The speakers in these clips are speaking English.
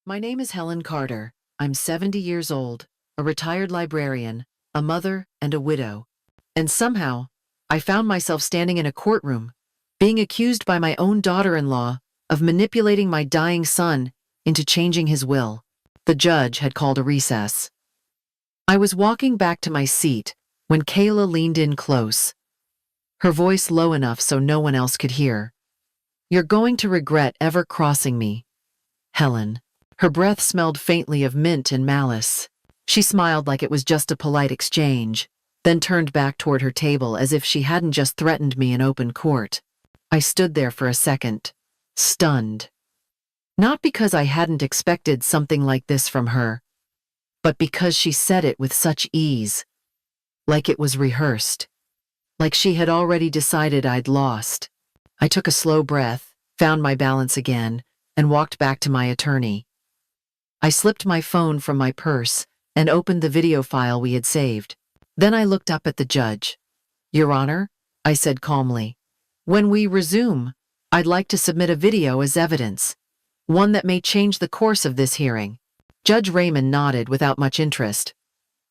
My name is Helen Carter. I'm 70 years old, a retired librarian, a mother, and a widow. And somehow, I found myself standing in a courtroom, being accused by my own daughter-in-law of manipulating my dying son into changing his will. The judge had called a recess. I was walking back to my seat when Kayla leaned in close, her voice low enough so no one else could hear. "You're going to regret ever crossing me, Helen." Her breath smelled faintly of mint and malice. She smiled like it was just a polite exchange, then turned back toward her table as if she hadn't just threatened me in open court. I stood there for a second, stunned. Not because I hadn't expected something like this from her, but because she said it with such ease, like it was rehearsed, like she had already decided I'd lost. I took a slow breath, found my balance again, and walked back to my attorney. I slipped my phone from my purse and opened the video file we had saved. Then I looked up at the judge. "Your Honor," I said calmly, "when we resume, I'd like to submit a video as evidence, one that may change the course of this hearing." Judge Raymond nodded without much interest.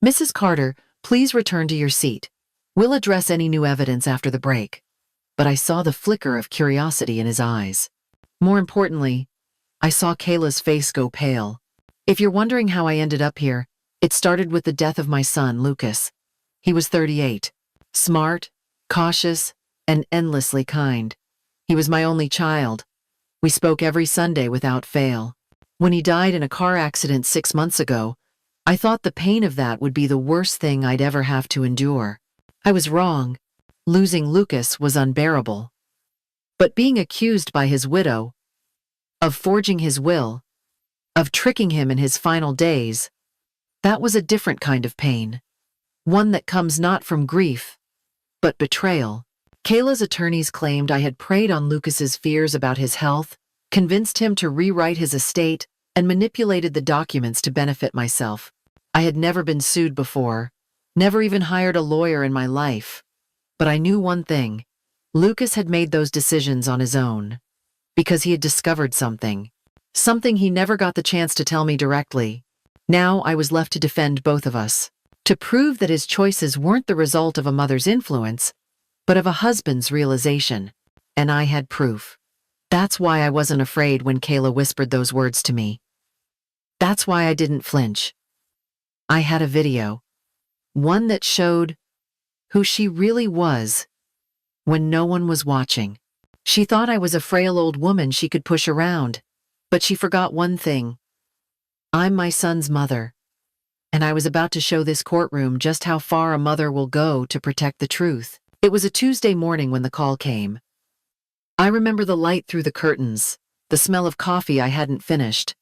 "Mrs. Carter, please return to your seat. We'll address any new evidence after the break." But I saw the flicker of curiosity in his eyes. More importantly, I saw Kayla's face go pale. "If you're wondering how I ended up here, it started with the death of my son, Lucas. He was 38, smart, cautious, and endlessly kind. He was my only child. We spoke every Sunday without fail. When he died in a car accident 6 months ago, I thought the pain of that would be the worst thing I'd ever have to endure. I was wrong. Losing Lucas was unbearable. But being accused by his widow of forging his will, of tricking him in his final days, that was a different kind of pain. One that comes not from grief, but betrayal. Kayla's attorneys claimed I had preyed on Lucas's fears about his health, convinced him to rewrite his estate, and manipulated the documents to benefit myself. I had never been sued before, never even hired a lawyer in my life. But I knew one thing. Lucas had made those decisions on his own, because he had discovered something he never got the chance to tell me directly. Now I was left to defend both of us, to prove that his choices weren't the result of a mother's influence, but of a husband's realization. And I had proof. That's why I wasn't afraid when Kayla whispered those words to me. That's why I didn't flinch. I had a video, one that showed who she really was when no one was watching. She thought I was a frail old woman she could push around, but she forgot one thing. I'm my son's mother, and I was about to show this courtroom just how far a mother will go to protect the truth. It was a Tuesday morning when the call came. I remember the light through the curtains, the smell of coffee I hadn't finished,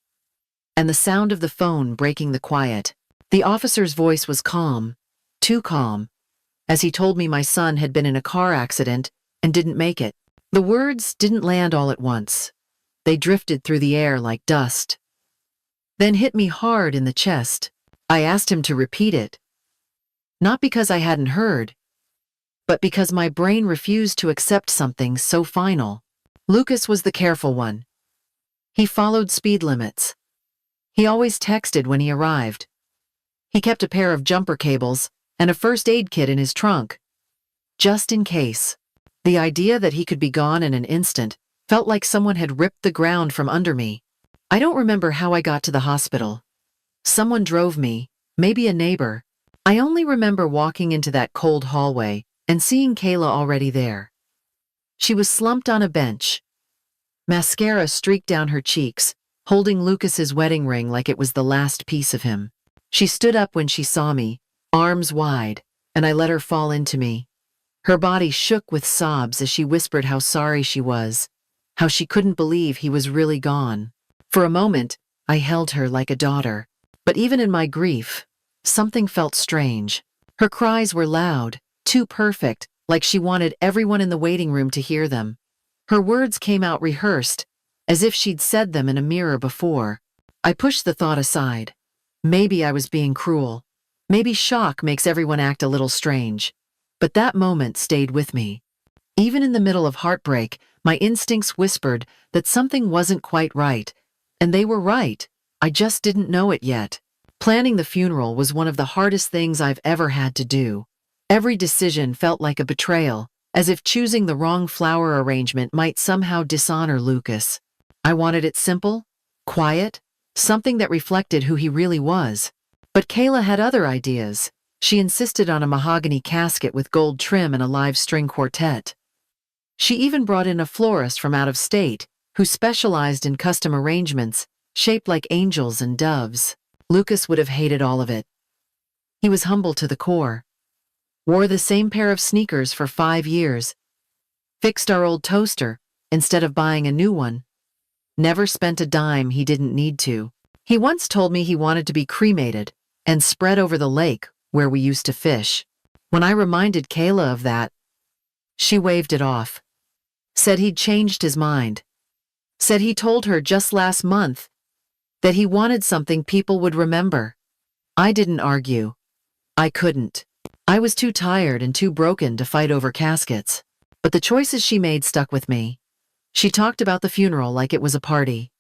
and the sound of the phone breaking the quiet. The officer's voice was calm, too calm, as he told me my son had been in a car accident and didn't make it. The words didn't land all at once. They drifted through the air like dust, then hit me hard in the chest. I asked him to repeat it, not because I hadn't heard, but because my brain refused to accept something so final. Lucas was the careful one. He followed speed limits. He always texted when he arrived. He kept a pair of jumper cables and a first aid kit in his trunk, just in case. The idea that he could be gone in an instant felt like someone had ripped the ground from under me. I don't remember how I got to the hospital. Someone drove me, maybe a neighbor. I only remember walking into that cold hallway and seeing Kayla already there. She was slumped on a bench. Mascara streaked down her cheeks, holding Lucas's wedding ring like it was the last piece of him. She stood up when she saw me, arms wide, and I let her fall into me. Her body shook with sobs as she whispered how sorry she was, how she couldn't believe he was really gone. For a moment, I held her like a daughter. But even in my grief, something felt strange. Her cries were loud, too perfect, like she wanted everyone in the waiting room to hear them. Her words came out rehearsed, as if she'd said them in a mirror before. I pushed the thought aside. Maybe I was being cruel. Maybe shock makes everyone act a little strange. But that moment stayed with me. Even in the middle of heartbreak, my instincts whispered that something wasn't quite right. And they were right. I just didn't know it yet. Planning the funeral was one of the hardest things I've ever had to do. Every decision felt like a betrayal, as if choosing the wrong flower arrangement might somehow dishonor Lucas. I wanted it simple, quiet, something that reflected who he really was. But Kayla had other ideas. She insisted on a mahogany casket with gold trim and a live string quartet. She even brought in a florist from out of state, who specialized in custom arrangements, shaped like angels and doves. Lucas would have hated all of it. He was humble to the core. Wore the same pair of sneakers for 5 years. Fixed our old toaster, instead of buying a new one. Never spent a dime he didn't need to. He once told me he wanted to be cremated and spread over the lake where we used to fish. When I reminded Kayla of that, she waved it off. Said he'd changed his mind. Said he told her just last month that he wanted something people would remember. I didn't argue. I couldn't. I was too tired and too broken to fight over caskets. But the choices she made stuck with me. She talked about the funeral like it was a party.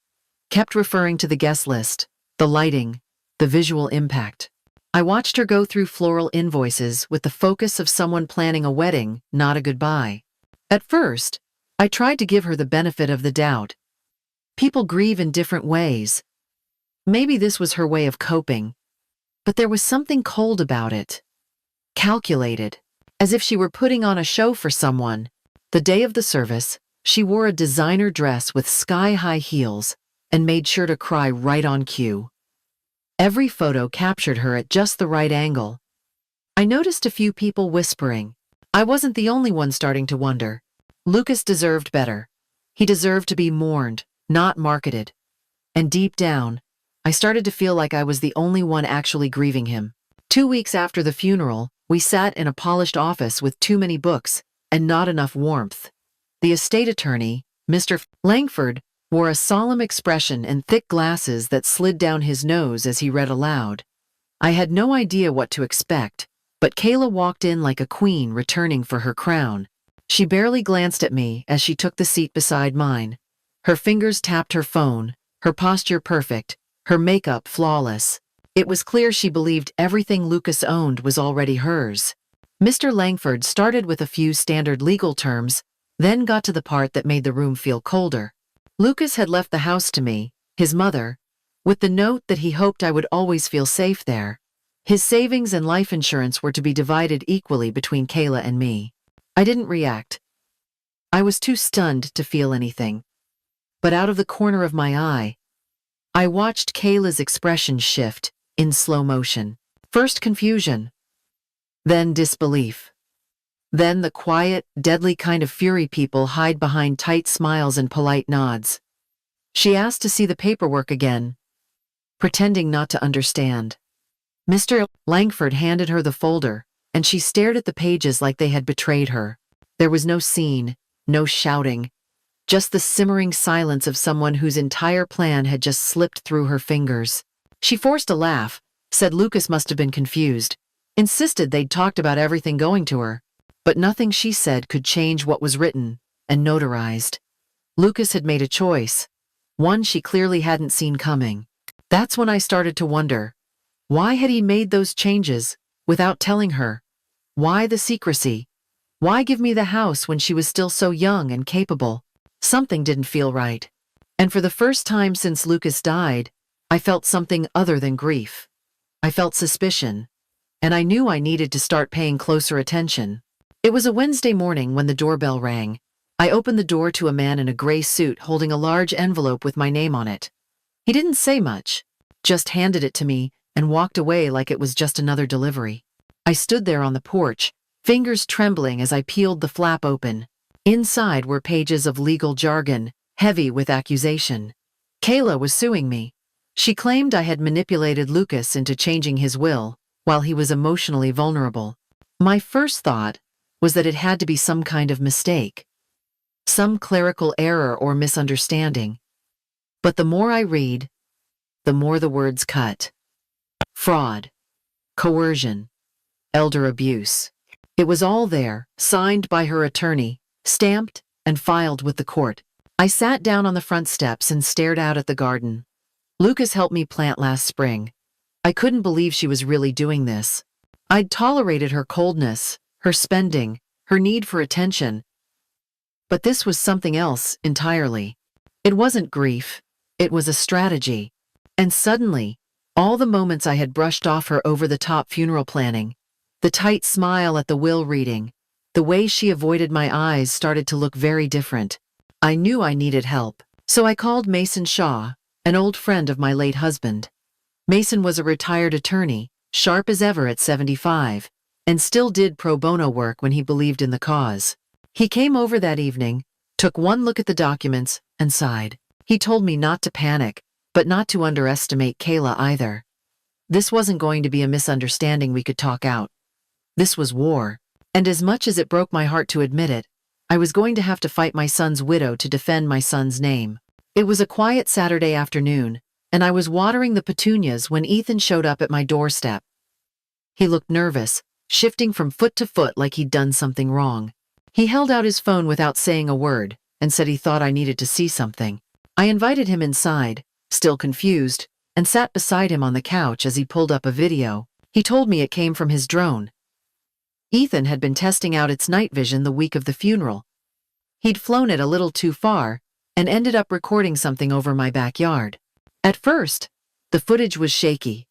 Kept referring to the guest list, the lighting, the visual impact. I watched her go through floral invoices with the focus of someone planning a wedding, not a goodbye. At first, I tried to give her the benefit of the doubt. People grieve in different ways. Maybe this was her way of coping. But there was something cold about it. Calculated. As if she were putting on a show for someone. The day of the service, she wore a designer dress with sky-high heels and made sure to cry right on cue. Every photo captured her at just the right angle. I noticed a few people whispering. I wasn't the only one starting to wonder. Lucas deserved better. He deserved to be mourned, not marketed. And deep down, I started to feel like I was the only one actually grieving him. 2 weeks after the funeral, we sat in a polished office with too many books and not enough warmth. The estate attorney, Mr. Langford, wore a solemn expression and thick glasses that slid down his nose as he read aloud. I had no idea what to expect, but Kayla walked in like a queen returning for her crown. She barely glanced at me as she took the seat beside mine. Her fingers tapped her phone, her posture perfect, her makeup flawless. It was clear she believed everything Lucas owned was already hers. Mr. Langford started with a few standard legal terms, then got to the part that made the room feel colder. Lucas had left the house to me, his mother, with the note that he hoped I would always feel safe there. His savings and life insurance were to be divided equally between Kayla and me. I didn't react. I was too stunned to feel anything. But out of the corner of my eye, I watched Kayla's expression shift in slow motion. First confusion, then disbelief. Then the quiet, deadly kind of fury people hide behind tight smiles and polite nods. She asked to see the paperwork again, pretending not to understand. Mr. Langford handed her the folder, and she stared at the pages like they had betrayed her. There was no scene, no shouting, just the simmering silence of someone whose entire plan had just slipped through her fingers. She forced a laugh, said Lucas must have been confused, insisted they'd talked about everything going to her. But nothing she said could change what was written and notarized. Lucas had made a choice, one she clearly hadn't seen coming. That's when I started to wonder, why had he made those changes without telling her? Why the secrecy? Why give me the house when she was still so young and capable? Something didn't feel right. And for the first time since Lucas died, I felt something other than grief. I felt suspicion, and I knew I needed to start paying closer attention. It was a Wednesday morning when the doorbell rang. I opened the door to a man in a gray suit holding a large envelope with my name on it. He didn't say much, just handed it to me and walked away like it was just another delivery. I stood there on the porch, fingers trembling as I peeled the flap open. Inside were pages of legal jargon, heavy with accusation. Kayla was suing me. She claimed I had manipulated Lucas into changing his will while he was emotionally vulnerable. My first thought was that it had to be some kind of mistake, some clerical error or misunderstanding. But the more I read, the more the words cut. Fraud, coercion, elder abuse. It was all there, signed by her attorney, stamped and filed with the court. I sat down on the front steps and stared out at the garden. Lucas helped me plant last spring. I couldn't believe she was really doing this. I'd tolerated her coldness, her spending, her need for attention. But this was something else entirely. It wasn't grief. It was a strategy. And suddenly, all the moments I had brushed off her over-the-top funeral planning, the tight smile at the will reading, the way she avoided my eyes started to look very different. I knew I needed help, so I called Mason Shaw, an old friend of my late husband. Mason was a retired attorney, sharp as ever at 75, and still did pro bono work when he believed in the cause. He came over that evening, took one look at the documents, and sighed. He told me not to panic, but not to underestimate Kayla either. This wasn't going to be a misunderstanding we could talk out. This was war, and as much as it broke my heart to admit it, I was going to have to fight my son's widow to defend my son's name. It was a quiet Saturday afternoon, and I was watering the petunias when Ethan showed up at my doorstep. He looked nervous, shifting from foot to foot like he'd done something wrong. He held out his phone without saying a word, and said he thought I needed to see something. I invited him inside, still confused, and sat beside him on the couch as he pulled up a video. He told me it came from his drone. Ethan had been testing out its night vision the week of the funeral. He'd flown it a little too far, and ended up recording something over my backyard. At first, the footage was shaky.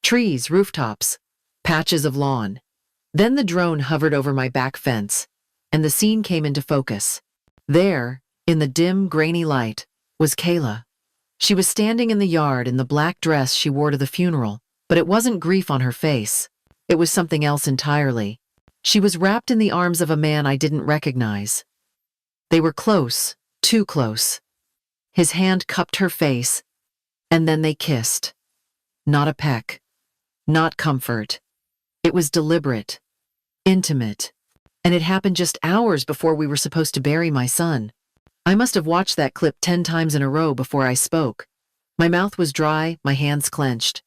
Trees, rooftops, patches of lawn. Then the drone hovered over my back fence, and the scene came into focus. There, in the dim, grainy light, was Kayla. She was standing in the yard in the black dress she wore to the funeral, but it wasn't grief on her face. It was something else entirely. She was wrapped in the arms of a man I didn't recognize. They were close, too close. His hand cupped her face, and then they kissed. Not a peck. Not comfort. It was deliberate, intimate, and it happened just hours before we were supposed to bury my son. I must have watched that clip 10 times in a row before I spoke. My mouth was dry, my hands clenched.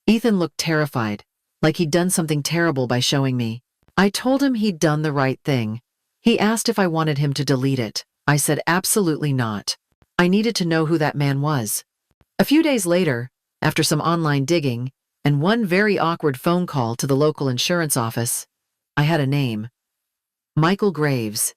Ethan looked terrified, like he'd done something terrible by showing me. I told him he'd done the right thing. He asked if I wanted him to delete it. I said absolutely not. I needed to know who that man was. A few days later, after some online digging, and one very awkward phone call to the local insurance office, I had a name. Michael Graves.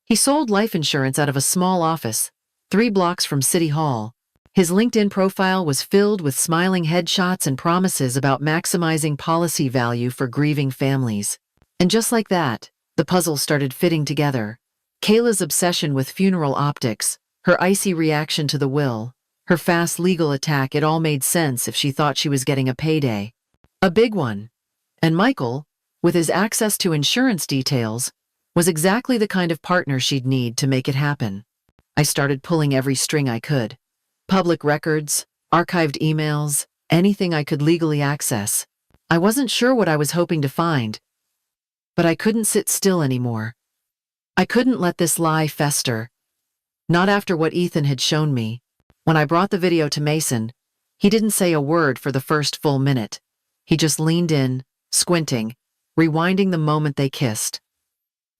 He sold life insurance out of a small office, 3 blocks from City Hall. His LinkedIn profile was filled with smiling headshots and promises about maximizing policy value for grieving families. And just like that, the puzzle started fitting together. Kayla's obsession with funeral optics, her icy reaction to the will, her fast legal attack, it all made sense if she thought she was getting a payday. A big one. And Michael, with his access to insurance details, was exactly the kind of partner she'd need to make it happen. I started pulling every string I could. Public records, archived emails, anything I could legally access. I wasn't sure what I was hoping to find, but I couldn't sit still anymore. I couldn't let this lie fester. Not after what Ethan had shown me. When I brought the video to Mason, he didn't say a word for the first full minute. He just leaned in, squinting, rewinding the moment they kissed.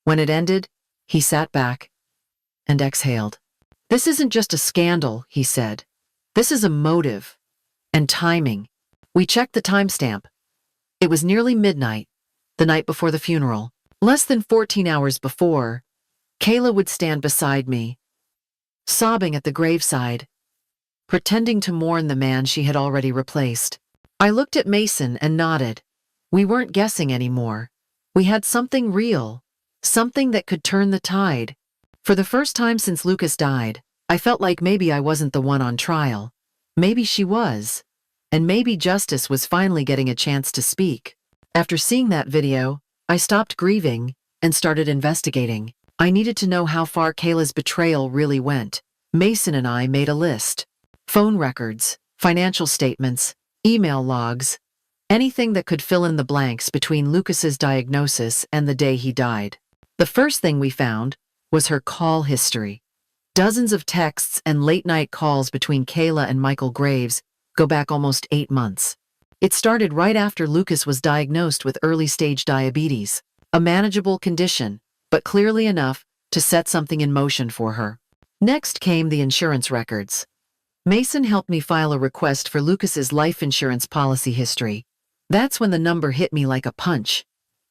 When it ended, he sat back and exhaled. "This isn't just a scandal," he said. "This is a motive. And timing." We checked the timestamp. It was nearly midnight, the night before the funeral. Less than 14 hours before, Kayla would stand beside me, sobbing at the graveside, pretending to mourn the man she had already replaced. I looked at Mason and nodded. We weren't guessing anymore. We had something real, something that could turn the tide. For the first time since Lucas died, I felt like maybe I wasn't the one on trial. Maybe she was. And maybe justice was finally getting a chance to speak. After seeing that video, I stopped grieving and started investigating. I needed to know how far Kayla's betrayal really went. Mason and I made a list. Phone records, financial statements, email logs, anything that could fill in the blanks between Lucas's diagnosis and the day he died. The first thing we found was her call history. Dozens of texts and late-night calls between Kayla and Michael Graves go back almost 8 months. It started right after Lucas was diagnosed with early-stage diabetes, a manageable condition, but clearly enough to set something in motion for her. Next came the insurance records. Mason helped me file a request for Lucas's life insurance policy history. That's when the number hit me like a punch.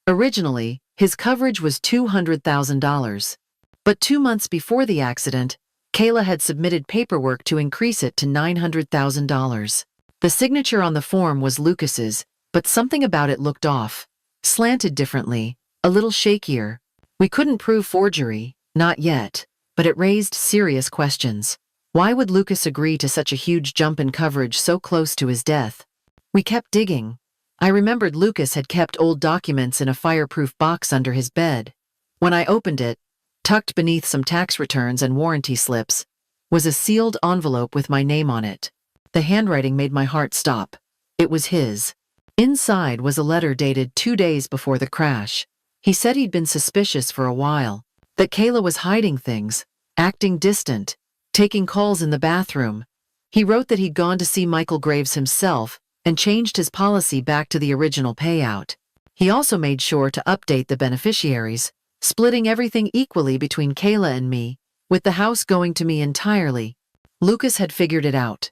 Originally, his coverage was $200,000. But 2 months before the accident, Kayla had submitted paperwork to increase it to $900,000. The signature on the form was Lucas's, but something about it looked off. Slanted differently, a little shakier. We couldn't prove forgery, not yet, but it raised serious questions. Why would Lucas agree to such a huge jump in coverage so close to his death? We kept digging. I remembered Lucas had kept old documents in a fireproof box under his bed. When I opened it, tucked beneath some tax returns and warranty slips, was a sealed envelope with my name on it. The handwriting made my heart stop. It was his. Inside was a letter dated 2 days before the crash. He said he'd been suspicious for a while, that Kayla was hiding things, acting distant, taking calls in the bathroom. He wrote that he'd gone to see Michael Graves himself and changed his policy back to the original payout. He also made sure to update the beneficiaries, splitting everything equally between Kayla and me, with the house going to me entirely. Lucas had figured it out.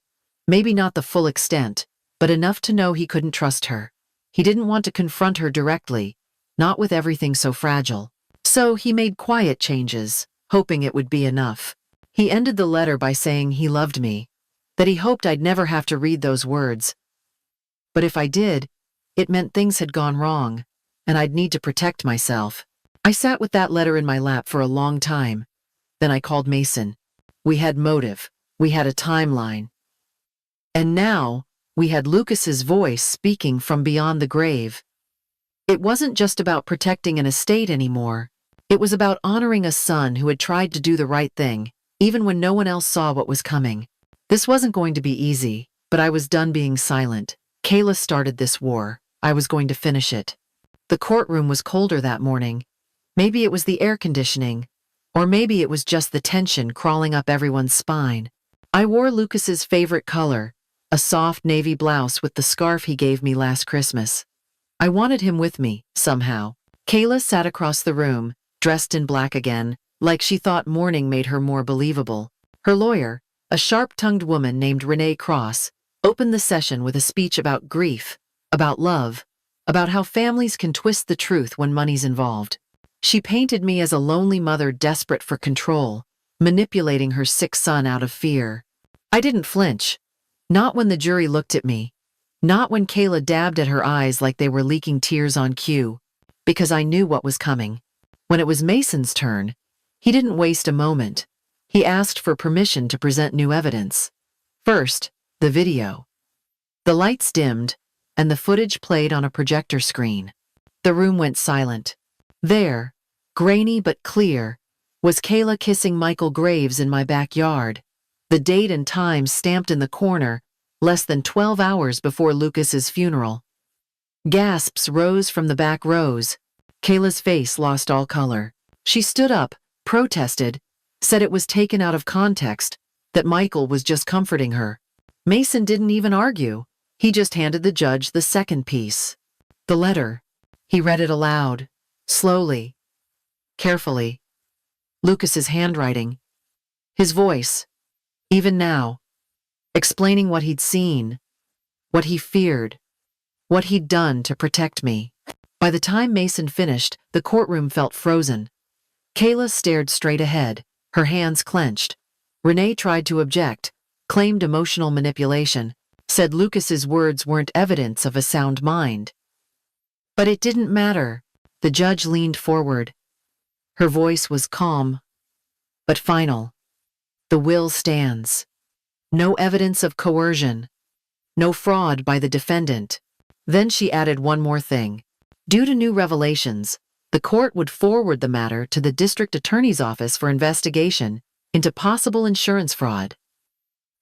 Maybe not the full extent, but enough to know he couldn't trust her. He didn't want to confront her directly, not with everything so fragile. So he made quiet changes, hoping it would be enough. He ended the letter by saying he loved me, that he hoped I'd never have to read those words. But if I did, it meant things had gone wrong, and I'd need to protect myself. I sat with that letter in my lap for a long time. Then I called Mason. We had motive. We had a timeline. And now, we had Lucas's voice speaking from beyond the grave. It wasn't just about protecting an estate anymore. It was about honoring a son who had tried to do the right thing, even when no one else saw what was coming. This wasn't going to be easy, but I was done being silent. Kayla started this war. I was going to finish it. The courtroom was colder that morning. Maybe it was the air conditioning, or maybe it was just the tension crawling up everyone's spine. I wore Lucas's favorite color, a soft navy blouse with the scarf he gave me last Christmas. I wanted him with me, somehow. Kayla sat across the room, dressed in black again, like she thought mourning made her more believable. Her lawyer, a sharp-tongued woman named Renee Cross, opened the session with a speech about grief, about love, about how families can twist the truth when money's involved. She painted me as a lonely mother desperate for control, manipulating her sick son out of fear. I didn't flinch. Not when the jury looked at me. Not when Kayla dabbed at her eyes like they were leaking tears on cue, because I knew what was coming. When it was Mason's turn, he didn't waste a moment. He asked for permission to present new evidence. First, the video. The lights dimmed, and the footage played on a projector screen. The room went silent. There, grainy but clear, was Kayla kissing Michael Graves in my backyard, the date and time stamped in the corner, less than 12 hours before Lucas's funeral. Gasps rose from the back rows. Kayla's face lost all color. She stood up, protested, said it was taken out of context, that Michael was just comforting her. Mason didn't even argue. He just handed the judge the second piece. The letter. He read it aloud, slowly, carefully. Lucas's handwriting. His voice, even now, explaining what he'd seen, what he feared, what he'd done to protect me. By the time Mason finished, the courtroom felt frozen. Kayla stared straight ahead, her hands clenched. Renee tried to object, claimed emotional manipulation, said Lucas's words weren't evidence of a sound mind. But it didn't matter. The judge leaned forward. Her voice was calm, but final. The will stands. No evidence of coercion. No fraud by the defendant. Then she added one more thing. Due to new revelations, the court would forward the matter to the district attorney's office for investigation into possible insurance fraud.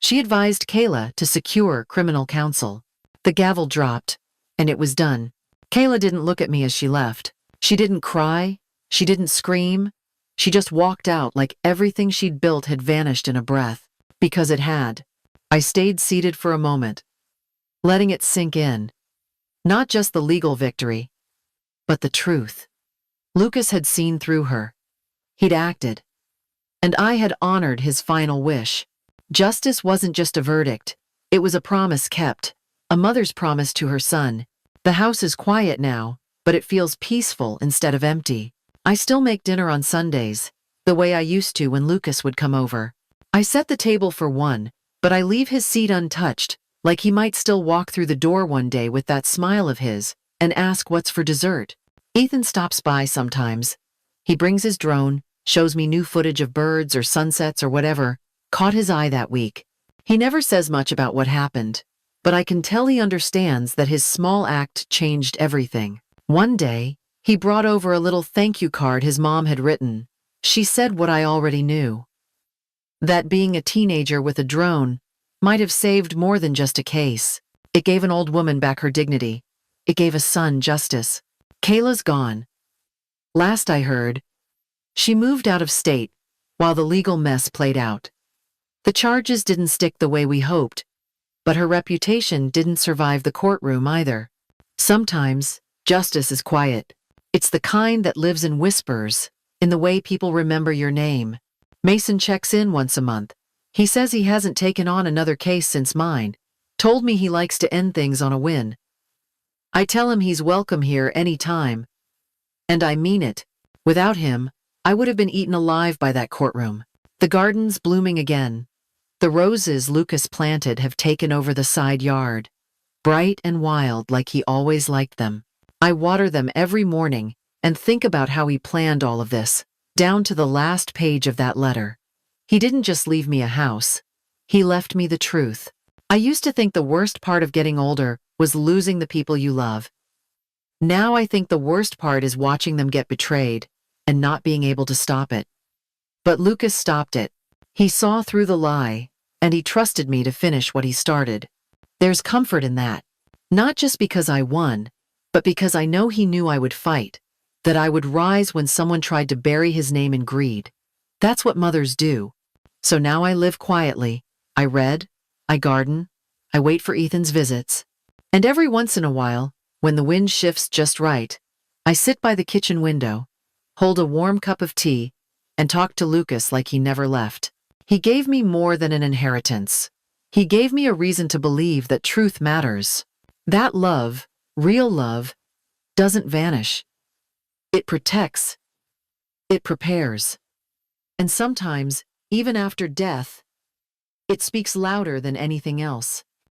She advised Kayla to secure criminal counsel. The gavel dropped, and it was done. Kayla didn't look at me as she left. She didn't cry. She didn't scream. She just walked out like everything she'd built had vanished in a breath. Because it had. I stayed seated for a moment, letting it sink in. Not just the legal victory, but the truth. Lucas had seen through her. He'd acted. And I had honored his final wish. Justice wasn't just a verdict. It was a promise kept. A mother's promise to her son. The house is quiet now, but it feels peaceful instead of empty. I still make dinner on Sundays, the way I used to when Lucas would come over. I set the table for one, but I leave his seat untouched, like he might still walk through the door one day with that smile of his and ask what's for dessert. Ethan stops by sometimes. He brings his drone, shows me new footage of birds or sunsets or whatever caught his eye that week. He never says much about what happened, but I can tell he understands that his small act changed everything. One day, he brought over a little thank you card his mom had written. She said what I already knew. That being a teenager with a drone might have saved more than just a case. It gave an old woman back her dignity. It gave a son justice. Kayla's gone. Last I heard, she moved out of state while the legal mess played out. The charges didn't stick the way we hoped, but her reputation didn't survive the courtroom either. Sometimes, justice is quiet. It's the kind that lives in whispers, in the way people remember your name. Mason checks in once a month. He says he hasn't taken on another case since mine. Told me he likes to end things on a win. I tell him he's welcome here any time. And I mean it. Without him, I would have been eaten alive by that courtroom. The garden's blooming again. The roses Lucas planted have taken over the side yard, bright and wild like he always liked them. I water them every morning and think about how he planned all of this, down to the last page of that letter. He didn't just leave me a house. He left me the truth. I used to think the worst part of getting older was losing the people you love. Now I think the worst part is watching them get betrayed and not being able to stop it. But Lucas stopped it. He saw through the lie, and he trusted me to finish what he started. There's comfort in that. Not just because I won, but because I know he knew I would fight, that I would rise when someone tried to bury his name in greed. That's what mothers do. So now I live quietly. I read, I garden, I wait for Ethan's visits. And every once in a while, when the wind shifts just right, I sit by the kitchen window, hold a warm cup of tea, and talk to Lucas like he never left. He gave me more than an inheritance. He gave me a reason to believe that truth matters. That love, real love, doesn't vanish. It protects. It prepares. And sometimes, even after death, it speaks louder than anything else.